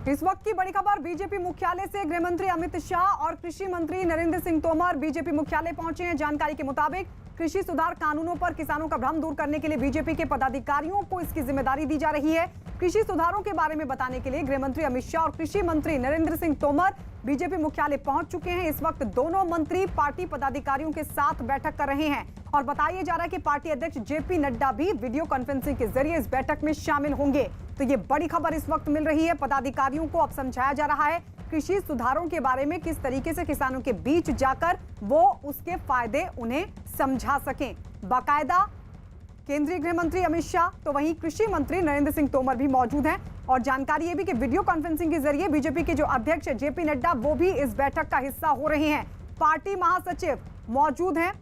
इस वक्त की बड़ी खबर बीजेपी मुख्यालय से। गृह मंत्री अमित शाह और कृषि मंत्री नरेंद्र सिंह तोमर बीजेपी मुख्यालय पहुंचे हैं। जानकारी के मुताबिक कृषि सुधार कानूनों पर किसानों का भ्रम दूर करने के लिए बीजेपी के पदाधिकारियों को इसकी जिम्मेदारी दी जा रही है। कृषि सुधारों के बारे में बताने के लिए गृह मंत्री अमित शाह और कृषि मंत्री नरेंद्र सिंह तोमर बीजेपी मुख्यालय पहुंच चुके हैं। इस वक्त दोनों मंत्री पार्टी पदाधिकारियों के साथ बैठक कर रहे हैं और बताया जा रहा है कि पार्टी अध्यक्ष जेपी नड्डा भी वीडियो कॉन्फ्रेंसिंग के जरिए इस बैठक में शामिल होंगे। तो ये बड़ी खबर इस वक्त मिल रही है। पदाधिकारियों को अब समझाया जा रहा है कृषि सुधारों के बारे में, किस तरीके से किसानों के बीच जाकर वो उसके फायदे उन्हें समझा सकें। बाकायदा केंद्रीय गृह मंत्री अमित शाह तो वहीं कृषि मंत्री नरेंद्र सिंह तोमर भी मौजूद हैं। और जानकारी ये भी कि वीडियो कॉन्फ्रेंसिंग के जरिए बीजेपी के जो अध्यक्ष जेपी नड्डा वो भी इस बैठक का हिस्सा हो रहे हैं। पार्टी महासचिव मौजूद हैं।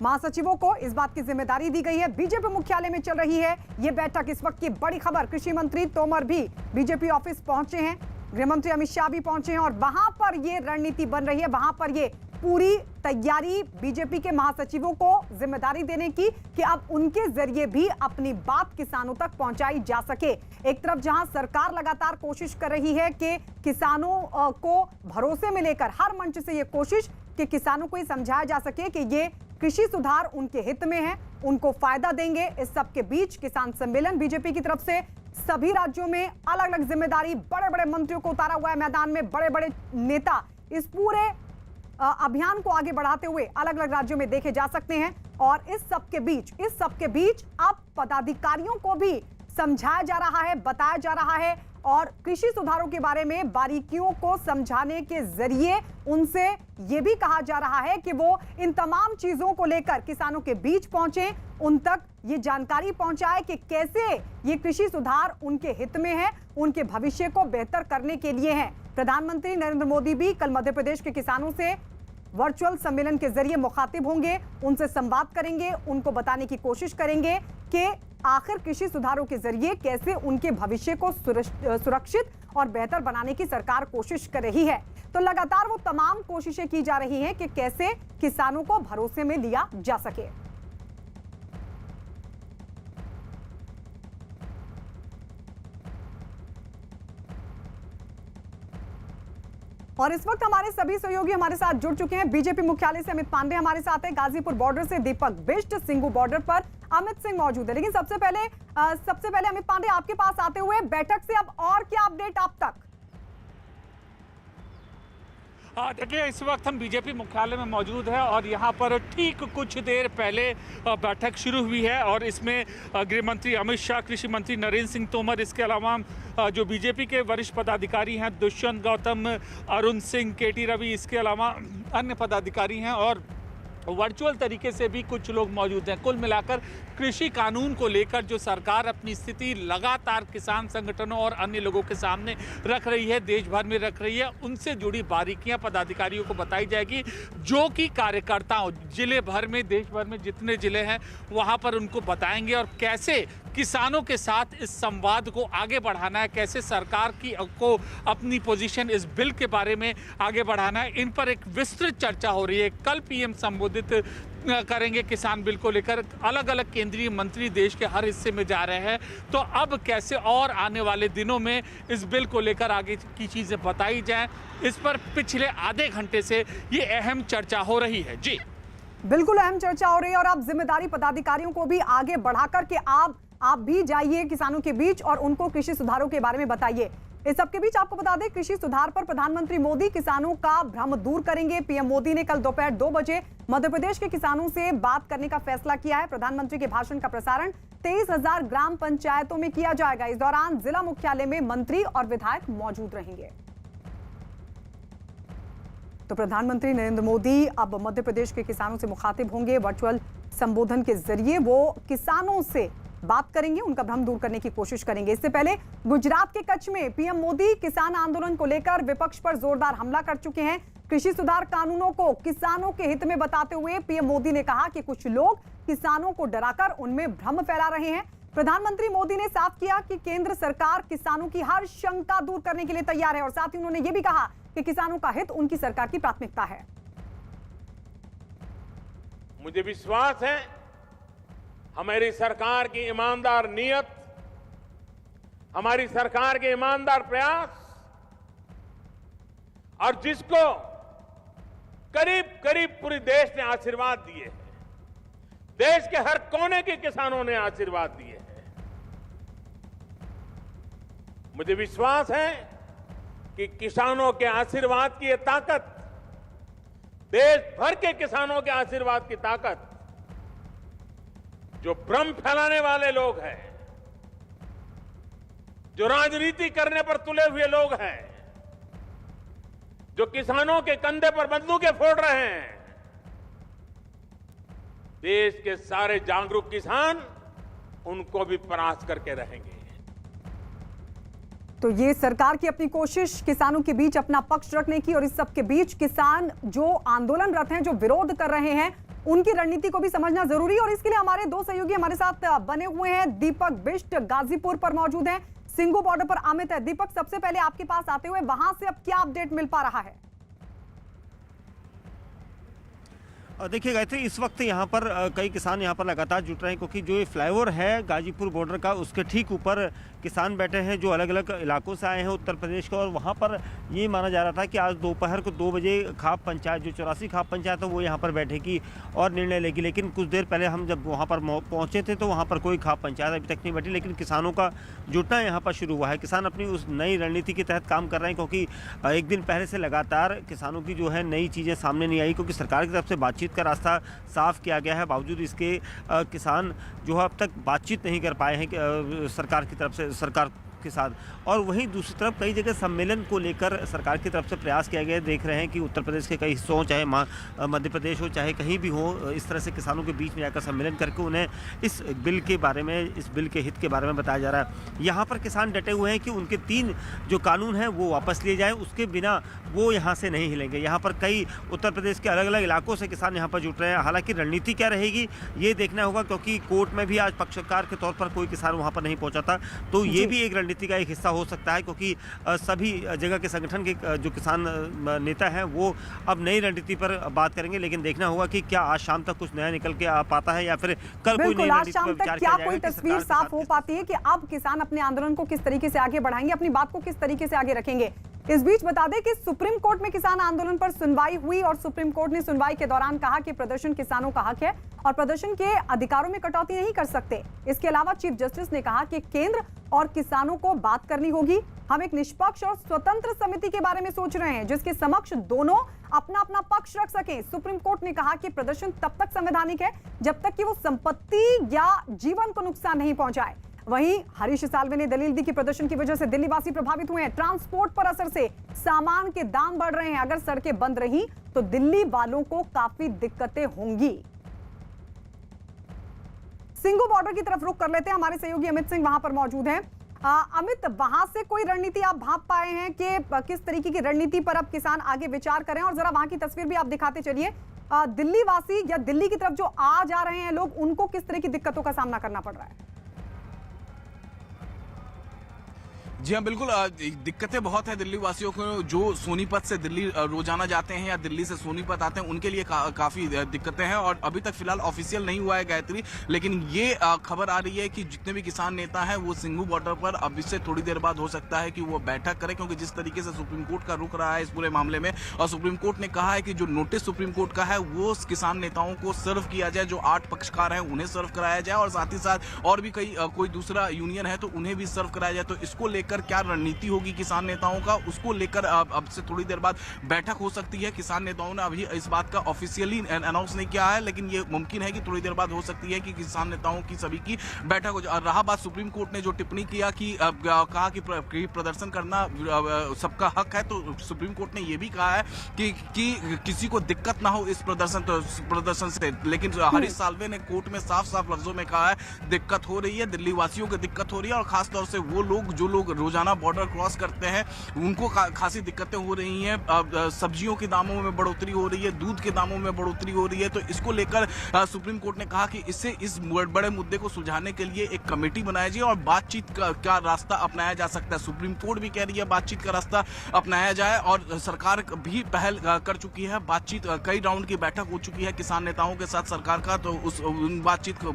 महासचिवों को इस बात की जिम्मेदारी दी गई है। बीजेपी मुख्यालय में चल रही है ये बैठक। इस वक्त की बड़ी खबर, कृषि मंत्री तोमर भी बीजेपी ऑफिस पहुंचे हैं, गृह मंत्री अमित शाह भी पहुंचे हैं और वहां पर ये रणनीति बन रही है। वहां पर ये पूरी तैयारी बीजेपी के महासचिवों को जिम्मेदारी देने की कि अब उनके जरिए भी अपनी बात किसानों तक पहुंचाई जा सके। एक तरफ जहां सरकार लगातार कोशिश कर रही है कि किसानों को भरोसे में लेकर हर मंच से ये कोशिश कि किसानों को ये समझाया जा सके कि ये कृषि सुधार उनके हित में है, उनको फायदा देंगे। इस सब के बीच किसान सम्मेलन बीजेपी की तरफ से सभी राज्यों में अलग अलग जिम्मेदारी, बड़े बड़े मंत्रियों को उतारा हुआ है मैदान में। बड़े बड़े नेता इस पूरे अभियान को आगे बढ़ाते हुए अलग अलग राज्यों में देखे जा सकते हैं। और इस सब के बीच अब पदाधिकारियों को भी समझाया जा रहा है, बताया जा रहा है और कृषि सुधारों के बारे में बारीकियों को समझाने के जरिए उनसे यह भी कहा जा रहा है कि वो इन तमाम चीजों को लेकर किसानों के बीच पहुंचे, उन तक ये जानकारी पहुंचाए कि कैसे ये कृषि सुधार उनके हित में है, उनके भविष्य को बेहतर करने के लिए है। प्रधानमंत्री नरेंद्र मोदी भी कल मध्य प्रदेश के किसानों से वर्चुअल सम्मेलन के जरिए मुखातिब होंगे, उनसे संवाद करेंगे, उनको बताने की कोशिश करेंगे कि आखिर कृषि सुधारों के जरिए कैसे उनके भविष्य को सुरक्षित और बेहतर बनाने की सरकार कोशिश कर रही है। तो लगातार वो तमाम कोशिशें की जा रही हैं कि कैसे किसानों को भरोसे में लिया जा सके। और इस वक्त हमारे सभी सहयोगी हमारे साथ जुड़ चुके हैं। बीजेपी मुख्यालय से अमित पांडे हमारे साथ है, गाजीपुर बॉर्डर से दीपक बिष्ट, सिंगू बॉर्डर पर अमित सिंह मौजूद है। लेकिन सबसे पहले अमित पांडे आपके पास आते हुए बैठक से अब और क्या अपडेट आप तक? देखिए, इस वक्त हम बीजेपी मुख्यालय में मौजूद है और यहाँ पर ठीक कुछ देर पहले बैठक शुरू हुई है और इसमें गृह मंत्री अमित शाह, कृषि मंत्री नरेंद्र सिंह तोमर, इसके अलावा जो बीजेपी के वरिष्ठ पदाधिकारी हैं दुष्यंत गौतम, अरुण सिंह, केटी रवि, इसके अलावा अन्य पदाधिकारी हैं और वर्चुअल तरीके से भी कुछ लोग मौजूद हैं। कुल मिलाकर कृषि कानून को लेकर जो सरकार अपनी स्थिति लगातार किसान संगठनों और अन्य लोगों के सामने रख रही है, देश भर में रख रही है, उनसे जुड़ी बारीकियां पदाधिकारियों को बताई जाएगी, जो कि कार्यकर्ताओं जिले भर में, देश भर में जितने जिले हैं वहां पर उनको बताएंगे और कैसे किसानों के साथ इस संवाद को आगे बढ़ाना है, कैसे सरकार को अपनी पोजीशन इस बिल के बारे में आगे बढ़ाना है। इन पर एक विस्तृत चर्चा हो रही है। कल पीएम संबोधित करेंगे किसान बिल को लेकर। अलग अलग केंद्रीय मंत्री देश के हर हिस्से में जा रहे हैं। तो अब कैसे और आने वाले दिनों में इस बिल को लेकर आगे की चीजें बताई जाएं, इस पर पिछले आधे घंटे से ये अहम चर्चा हो रही है। जी बिल्कुल अहम चर्चा हो रही है और अब जिम्मेदारी पदाधिकारियों को भी आगे बढ़ाकर के आप भी जाइए किसानों के बीच और उनको कृषि सुधारों के बारे में बताइए। इस सबके बीच आपको बता दें, कृषि सुधार पर प्रधानमंत्री मोदी किसानों का भ्रम दूर करेंगे। पीएम मोदी ने कल दोपहर 2 बजे मध्य प्रदेश के किसानों से बात करने का फैसला किया है। प्रधानमंत्री के भाषण का प्रसारण 23,000 ग्राम पंचायतों में किया जाएगा। इस दौरान जिला मुख्यालय में मंत्री और विधायक मौजूद रहेंगे। तो प्रधानमंत्री नरेंद्र मोदी अब मध्य प्रदेश के किसानों से मुखातिब होंगे। वर्चुअल संबोधन के जरिए वो किसानों से बात करेंगे, उनका भ्रम दूर करने की कोशिश करेंगे। इससे पहले गुजरात के कच्छ में पीएम मोदी किसान आंदोलन को लेकर विपक्ष पर जोरदार हमला कर चुके हैं। कृषि सुधार कानूनों को किसानों के हित में बताते हुए पीएम मोदी ने कहा कि कुछ लोग किसानों को डराकर उनमें भ्रम फैला रहे हैं। प्रधानमंत्री मोदी ने साफ किया कि केंद्र सरकार किसानों की हर शंका दूर करने के लिए तैयार है और साथ ही उन्होंने यह भी कहा कि किसानों का हित उनकी सरकार की प्राथमिकता है। मुझे विश्वास है हमारी सरकार की ईमानदार नीयत, हमारी सरकार के ईमानदार प्रयास और जिसको करीब करीब पूरे देश ने आशीर्वाद दिए हैं, देश के हर कोने के किसानों ने आशीर्वाद दिए हैं। मुझे विश्वास है कि किसानों के आशीर्वाद की ये ताकत, देश भर के किसानों के आशीर्वाद की ताकत, जो भ्रम फैलाने वाले लोग हैं, जो राजनीति करने पर तुले हुए लोग हैं, जो किसानों के कंधे पर बंदूकें फोड़ रहे हैं, देश के सारे जागरूक किसान उनको भी परास्त करके रहेंगे। तो ये सरकार की अपनी कोशिश किसानों के बीच अपना पक्ष रखने की, और इस सब के बीच किसान जो आंदोलनरत हैं, जो विरोध कर रहे हैं, उनकी रणनीति को भी समझना जरूरी है। और इसके लिए हमारे दो सहयोगी हमारे साथ बने हुए हैं। दीपक बिष्ट गाजीपुर पर मौजूद हैं, सिंगू बॉर्डर पर अमित है। दीपक, सबसे पहले आपके पास आते हुए वहां से अब क्या अपडेट मिल पा रहा है? देखिए गायत्री, इस वक्त यहाँ पर कई किसान यहाँ पर लगातार जुट रहे हैं, क्योंकि जो ये फ्लाईओवर है गाजीपुर बॉर्डर का, उसके ठीक ऊपर किसान बैठे हैं जो अलग अलग इलाकों से आए हैं उत्तर प्रदेश का। और वहाँ पर ये माना जा रहा था कि आज दोपहर को 2 बजे खाप पंचायत, जो 84 खाप पंचायत है, वो यहाँ पर बैठेगी और निर्णय लेगी। लेकिन कुछ देर पहले हम जब वहाँ पर पहुँचे थे तो वहाँ पर कोई खाप पंचायत अभी तक नहीं बैठी, लेकिन किसानों का जुटना यहाँ पर शुरू हुआ है। किसान अपनी उस नई रणनीति के तहत काम कर रहे हैं, क्योंकि एक दिन पहले से लगातार किसानों की जो है नई चीज़ें सामने नहीं आई, क्योंकि सरकार की तरफ से बातचीत का रास्ता साफ किया गया है। बावजूद इसके किसान जो है अब तक बातचीत नहीं कर पाए हैं सरकार की तरफ से, सरकार के साथ। और वहीं दूसरी तरफ कई जगह सम्मेलन को लेकर सरकार की तरफ से प्रयास किया गया। देख रहे हैं कि उत्तर प्रदेश के कई हिस्सों, चाहे मध्य प्रदेश हो, चाहे कहीं भी हो, इस तरह से किसानों के बीच में जाकर सम्मेलन करके उन्हें इस बिल के बारे में, इस बिल के हित के बारे में बताया जा रहा है। यहाँ पर किसान डटे हुए हैं कि उनके 3 जो कानून हैं वो वापस लिए जाएँ, उसके बिना वो यहाँ से नहीं हिलेंगे। यहाँ पर कई उत्तर प्रदेश के अलग अलग इलाकों से किसान यहाँ पर जुट रहे हैं। हालांकि रणनीति क्या रहेगी ये देखना होगा, क्योंकि कोर्ट में भी आज पक्षकार के तौर पर कोई किसान वहाँ पर नहीं पहुँचा था, तो ये भी एक रणनीति का एक हिस्सा हो सकता है। क्योंकि सभी जगह के संगठन के जो किसान नेता हैं वो अब नई रणनीति पर बात करेंगे, लेकिन देखना होगा कि क्या आज शाम तक कुछ नया निकल के आ पाता है या फिर कल कोई नई रणनीति पर विचार किया जाएगा। कोई तस्वीर साफ हो पाती है कि अब किसान अपने आंदोलन को किस तरीके से आगे बढ़ाएंगे, अपनी बात को किस तरीके से आगे रखेंगे। इस बीच बता दें कि सुप्रीम कोर्ट में किसान आंदोलन पर सुनवाई हुई और सुप्रीम कोर्ट ने सुनवाई के दौरान कहा कि प्रदर्शन किसानों का हक है और प्रदर्शन के अधिकारों में कटौती नहीं कर सकते। इसके अलावा चीफ जस्टिस ने कहा कि केंद्र और किसानों को बात करनी होगी। हम एक निष्पक्ष और स्वतंत्र समिति के बारे में सोच रहे हैं जिसके समक्ष दोनों अपना अपना पक्ष रख सकें। सुप्रीम कोर्ट ने कहा कि प्रदर्शन तब तक संवैधानिक है जब तक कि वो संपत्ति या जीवन को नुकसान नहीं पहुंचाए। वहीं हरीश साल्वे ने दलील दी कि प्रदर्शन की वजह से दिल्ली वासी प्रभावित हुए हैं, ट्रांसपोर्ट पर असर से सामान के दाम बढ़ रहे हैं। अगर सड़कें बंद रही तो दिल्ली वालों को काफी दिक्कतें होंगी। सिंगू बॉर्डर की तरफ रुख कर लेते हैं, हमारे सहयोगी अमित सिंह वहां पर मौजूद हैं। अमित, वहां से कोई रणनीति आप भांप पाए हैं कि किस तरीके की रणनीति पर अब किसान आगे विचार करें? और जरा वहां की तस्वीर भी आप दिखाते चलिए। दिल्ली वासी या दिल्ली की तरफ जो आ जा रहे हैं लोग, उनको किस तरह की दिक्कतों का सामना करना पड़ रहा है? जी हाँ, बिल्कुल दिक्कतें बहुत है दिल्ली वासियों को। जो सोनीपत से दिल्ली रोजाना जाते हैं या दिल्ली से सोनीपत आते हैं उनके लिए काफी दिक्कतें हैं। और अभी तक फिलहाल ऑफिशियल नहीं हुआ है गायत्री, लेकिन ये खबर आ रही है कि जितने भी किसान नेता हैं वो सिंगू बॉर्डर पर अब इससे थोड़ी देर बाद हो सकता है कि वो बैठक करें, क्योंकि जिस तरीके से सुप्रीम कोर्ट का रुख रहा है इस पूरे मामले में, और सुप्रीम कोर्ट ने कहा है कि जो नोटिस सुप्रीम कोर्ट का है वो किसान नेताओं को सर्व किया जाए, जो 8 पक्षकार हैं उन्हें सर्व कराया जाए, और साथ ही साथ और भी कोई दूसरा यूनियन है तो उन्हें भी सर्व कराया जाए। तो इसको लेकर क्या रणनीति होगी किसान नेताओं का, उसको लेकर अब से थोड़ी देर बाद बैठक हो सकती है। किसान नेताओं ने अभी इस बात का ऑफिशियली अनाउंस नहीं किया है, लेकिन ये मुमकिन है कि थोड़ी देर बाद हो सकती है कि किसान नेताओं की सभी की बैठक हो जाए। रहा बात सुप्रीम कोर्ट ने जो टिप्पणी किया कि कहा कि प्रदर्शन करना सबका हक है, तो सुप्रीम कोर्ट ने यह भी कहा है कि किसी को दिक्कत ना हो इस प्रदर्शन से। लेकिन हरीश साल्वे ने कोर्ट में साफ साफ लफ्जों में कहा है दिक्कत हो रही है, दिल्ली वासियों को दिक्कत हो रही है, और खासतौर से वो लोग जो लोग रोजाना बॉर्डर क्रॉस करते हैं उनको खासी दिक्कतें हो रही हैं। सब्जियों के दामों में बढ़ोतरी हो रही है, दूध के दामों में बढ़ोतरी हो रही है। तो इसको लेकर सुप्रीम कोर्ट ने कहा कि इस बड़े मुद्दे को सुलझाने के लिए एक कमेटी बनाई जाए और बातचीत का रास्ता अपनाया जा सकता है। सुप्रीम कोर्ट भी कह रही है बातचीत का रास्ता अपनाया जाए, और सरकार भी पहल कर चुकी है। बातचीत कई राउंड की बैठक हो चुकी है किसान नेताओं के साथ सरकार का, तो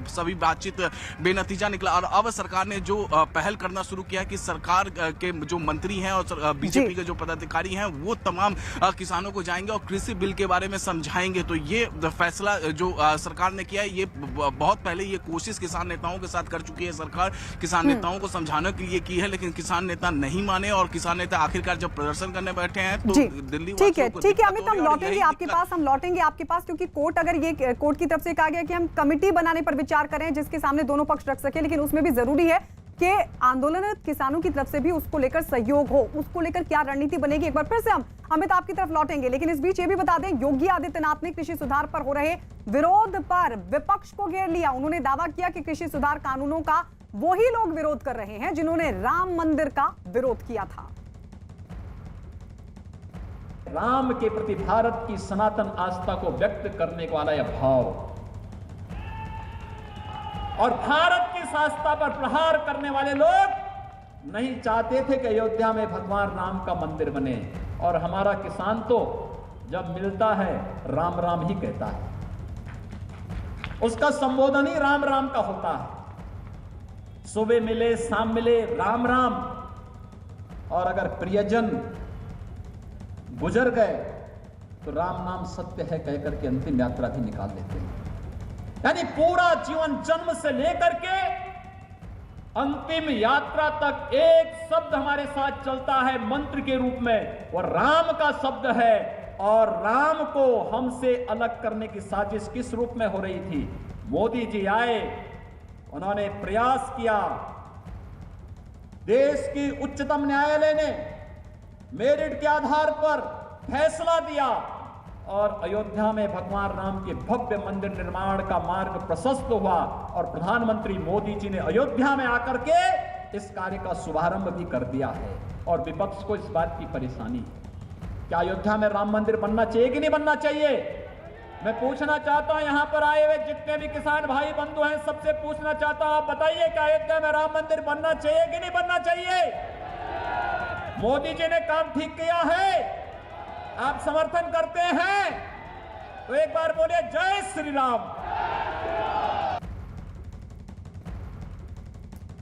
सभी बातचीत बेनतीजा निकला। और अब सरकार ने जो पहल करना शुरू किया कि सरकार सरकार के जो मंत्री हैं और बीजेपी के जो पदाधिकारी हैं वो तमाम किसानों को जाएंगे और कृषि बिल के बारे में समझाएंगे। तो ये फैसला जो सरकार ने किया है, ये बहुत पहले ये कोशिश किसान नेताओं के साथ कर चुकी है सरकार, किसान नेताओं को समझाने के लिए की है, लेकिन किसान नेता नहीं माने और किसान नेता आखिरकार जब प्रदर्शन करने बैठे हैं तो दिल्ली ठीक है अमित, हम लौटेंगे आपके पास क्योंकि कोर्ट की तरफ से कहा गया कि हम कमेटी बनाने पर विचार करें जिसके सामने दोनों पक्ष रख सके, लेकिन उसमें भी जरूरी है कि आंदोलनरत किसानों की तरफ से भी उसको लेकर सहयोग हो, उसको लेकर क्या रणनीति बनेगी। एक बार फिर से हम अमित आपकी तरफ लौटेंगे, लेकिन इस बीच ये भी बता दें, योगी आदित्यनाथ ने कृषि सुधार पर हो रहे विरोध पर विपक्ष को घेर लिया। उन्होंने दावा किया कि कृषि सुधार कानूनों का वही लोग विरोध कर रहे हैं जिन्होंने राम मंदिर का विरोध किया था। राम के प्रति भारत की सनातन आस्था को व्यक्त करने वाला यह भाव और भारत की आस्था पर प्रहार करने वाले लोग नहीं चाहते थे कि अयोध्या में भगवान राम का मंदिर बने, और हमारा किसान तो जब मिलता है राम राम ही कहता है, उसका संबोधन ही राम राम का होता है। सुबह मिले शाम मिले राम राम, और अगर प्रियजन गुजर गए तो राम नाम सत्य है कहकर के अंतिम यात्रा भी निकाल लेते हैं। यानी पूरा जीवन जन्म से लेकर के अंतिम यात्रा तक एक शब्द हमारे साथ चलता है मंत्र के रूप में, वो राम का शब्द है। और राम को हमसे अलग करने की साजिश किस रूप में हो रही थी? मोदी जी आए, उन्होंने प्रयास किया, देश की उच्चतम न्यायालय ने मेरिट के आधार पर फैसला दिया और अयोध्या में भगवान राम के भव्य मंदिर निर्माण का मार्ग प्रशस्त हुआ, और प्रधानमंत्री मोदी जी ने अयोध्या में आकर के इस कार्य का शुभारंभ भी कर दिया है। और विपक्ष को इस बात की परेशानी है, क्या अयोध्या में राम मंदिर बनना चाहिए कि नहीं बनना चाहिए? मैं पूछना चाहता हूं, यहां पर आए हुए जितने भी किसान भाई बंधु हैं, सबसे पूछना चाहता हूं, आप बताइए क्या अयोध्या में राम मंदिर बनना चाहिए कि नहीं बनना चाहिए? मोदी जी ने काम ठीक किया है, आप समर्थन करते हैं तो एक बार बोलिए जय श्री राम।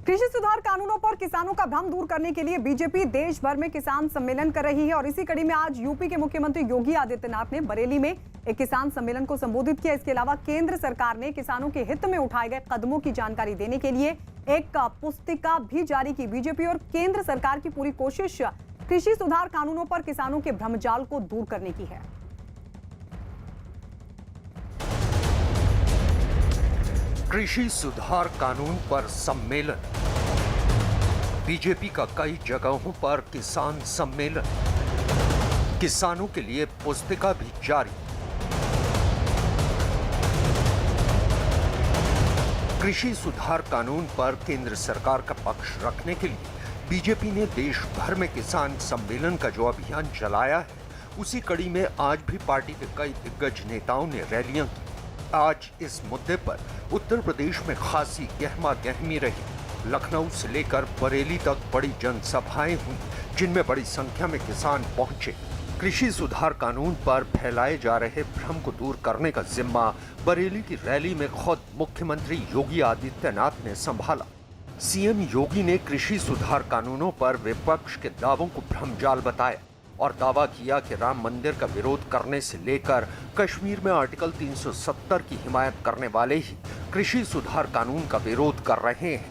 कृषि सुधार कानूनों पर किसानों का भ्रम दूर करने के लिए बीजेपी देश भर में किसान सम्मेलन कर रही है, और इसी कड़ी में आज यूपी के मुख्यमंत्री योगी आदित्यनाथ ने बरेली में एक किसान सम्मेलन को संबोधित किया। इसके अलावा केंद्र सरकार ने किसानों के हित में उठाए गए कदमों की जानकारी देने के लिए एक पुस्तिका भी जारी की। बीजेपी और केंद्र सरकार की पूरी कोशिश कृषि सुधार कानूनों पर किसानों के भ्रमजाल को दूर करने की है। कृषि सुधार कानून पर सम्मेलन, बीजेपी का कई जगहों पर किसान सम्मेलन, किसानों के लिए पुस्तिका भी जारी। कृषि सुधार कानून पर केंद्र सरकार का पक्ष रखने के लिए बीजेपी ने देश भर में किसान सम्मेलन का जो अभियान चलाया है, उसी कड़ी में आज भी पार्टी के कई दिग्गज नेताओं ने रैलियां की। आज इस मुद्दे पर उत्तर प्रदेश में खासी गहमा गहमी रही। लखनऊ से लेकर बरेली तक बड़ी जनसभाएं हुई, जिनमें बड़ी संख्या में किसान पहुंचे। कृषि सुधार कानून पर फैलाए जा रहे भ्रम को दूर करने का जिम्मा बरेली की रैली में खुद मुख्यमंत्री योगी आदित्यनाथ ने संभाला। सीएम योगी ने कृषि सुधार कानूनों पर विपक्ष के दावों को भ्रमजाल बताया और दावा किया कि राम मंदिर का विरोध करने से लेकर कश्मीर में आर्टिकल 370 की हिमायत करने वाले ही कृषि सुधार कानून का विरोध कर रहे हैं।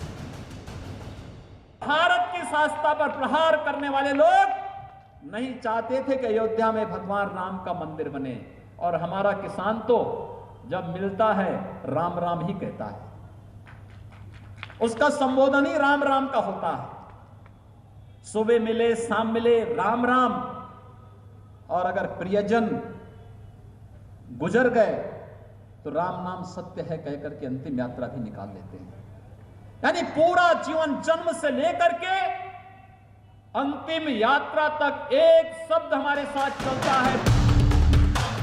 भारत की आस्था पर प्रहार करने वाले लोग नहीं चाहते थे कि अयोध्या में भगवान राम का मंदिर बने, और हमारा किसान तो जब मिलता है राम राम ही कहता है, उसका संबोधन ही राम राम का होता है। सुबह मिले शाम मिले राम राम, और अगर प्रियजन गुजर गए तो राम नाम सत्य है कहकर के अंतिम यात्रा भी निकाल लेते हैं। यानी पूरा जीवन जन्म से लेकर के अंतिम यात्रा तक एक शब्द हमारे साथ चलता है।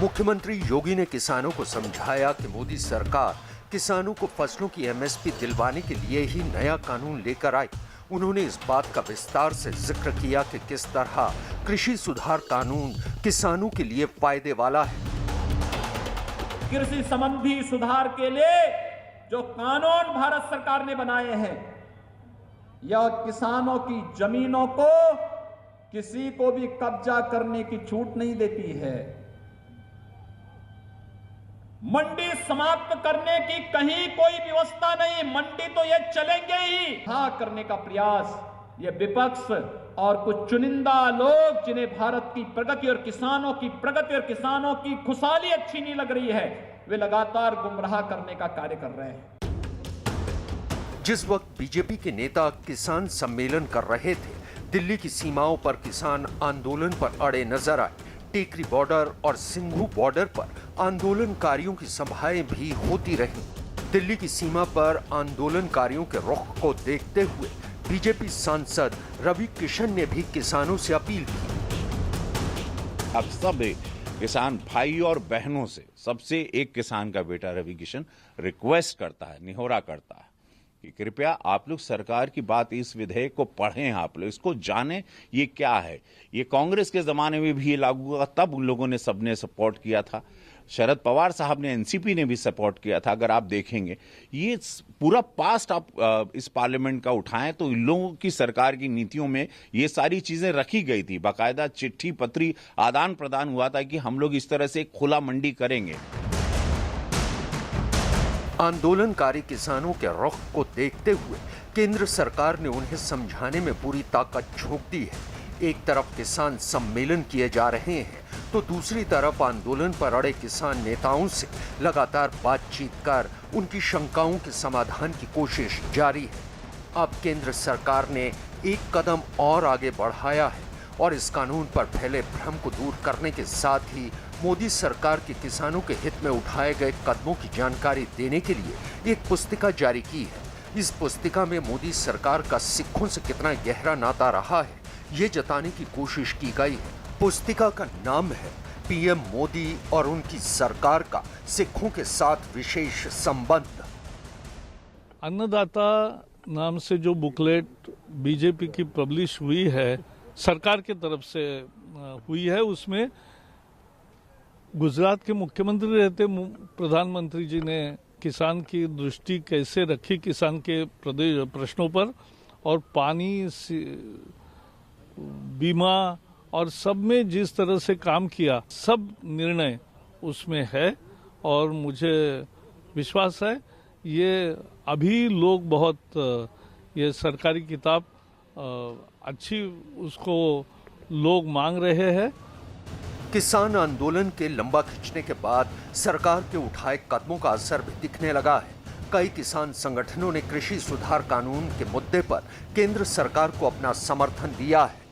मुख्यमंत्री योगी ने किसानों को समझाया कि मोदी सरकार किसानों को फसलों की एमएसपी दिलवाने के लिए ही नया कानून लेकर आई। उन्होंने इस बात का विस्तार से जिक्र किया कि किस तरह कृषि सुधार कानून किसानों के लिए फायदे वाला है। कृषि संबंधी सुधार के लिए जो कानून भारत सरकार ने बनाए हैं, यह किसानों की जमीनों को किसी को भी कब्जा करने की छूट नहीं देती है। मंडी समाप्त करने की कहीं कोई व्यवस्था नहीं, मंडी तो ये चलेंगे ही। हाँ करने का प्रयास ये विपक्ष और कुछ चुनिंदा लोग, जिन्हें भारत की प्रगति और किसानों की प्रगति और किसानों की खुशहाली अच्छी नहीं लग रही है, वे लगातार गुमराह करने का कार्य कर रहे हैं। जिस वक्त बीजेपी के नेता किसान सम्मेलन कर रहे थे, दिल्ली की सीमाओं पर किसान आंदोलन पर अड़े नजर आए। टेकरी बॉर्डर और सिंघू बॉर्डर पर आंदोलनकारियों की सभाएं भी होती रहीं। दिल्ली की सीमा पर आंदोलनकारियों के रुख को देखते हुए बीजेपी सांसद रवि किशन ने भी किसानों से अपील की। अब सब किसान भाई और बहनों से, सबसे एक किसान का बेटा रवि किशन रिक्वेस्ट करता है, निहोरा करता है कि कृपया आप लोग सरकार की बात, इस विधेयक को पढ़ें, आप लोग इसको जानें ये क्या है। ये कांग्रेस के जमाने में भी ये लागू हुआ, तब उन लोगों ने सबने सपोर्ट किया था। शरद पवार साहब ने, एनसीपी ने भी सपोर्ट किया था। अगर आप देखेंगे ये पूरा पास्ट आप इस पार्लियामेंट का उठाएं तो इन लोगों की सरकार की नीतियों में ये सारी चीजें रखी गई थी। बाकायदा चिट्ठी पत्री आदान प्रदान हुआ था कि हम लोग इस तरह से खुला मंडी करेंगे। आंदोलनकारी किसानों के रुख को देखते हुए केंद्र सरकार ने उन्हें समझाने में पूरी ताकत झोंक दी है। एक तरफ किसान सम्मेलन किए जा रहे हैं तो दूसरी तरफ आंदोलन पर अड़े किसान नेताओं से लगातार बातचीत कर उनकी शंकाओं के समाधान की कोशिश जारी है। अब केंद्र सरकार ने एक कदम और आगे बढ़ाया है और इस कानून पर फैले भ्रम को दूर करने के साथ ही मोदी सरकार के किसानों के हित में उठाए गए कदमों की जानकारी देने के लिए एक पुस्तिका जारी की है। इस पुस्तिका में मोदी सरकार का सिखों से कितना गहरा नाता रहा है, ये जताने की कोशिश की गई है। पुस्तिका का नाम है पीएम मोदी और उनकी सरकार का सिखों के साथ विशेष संबंध। अन्नदाता नाम से जो बुकलेट बीजेपी की पब्लिश हुई है, सरकार की तरफ से हुई है, उसमें गुजरात के मुख्यमंत्री रहते प्रधानमंत्री जी ने किसान की दृष्टि कैसे रखी किसान के प्रश्नों पर, और पानी, बीमा और सब में जिस तरह से काम किया, सब निर्णय उसमें है। और मुझे विश्वास है ये अभी लोग बहुत ये सरकारी किताब अच्छी उसको लोग मांग रहे हैं। किसान आंदोलन के लंबा खिंचने के बाद सरकार के उठाए कदमों का असर भी दिखने लगा है। कई किसान संगठनों ने कृषि सुधार कानून के मुद्दे पर केंद्र सरकार को अपना समर्थन दिया है।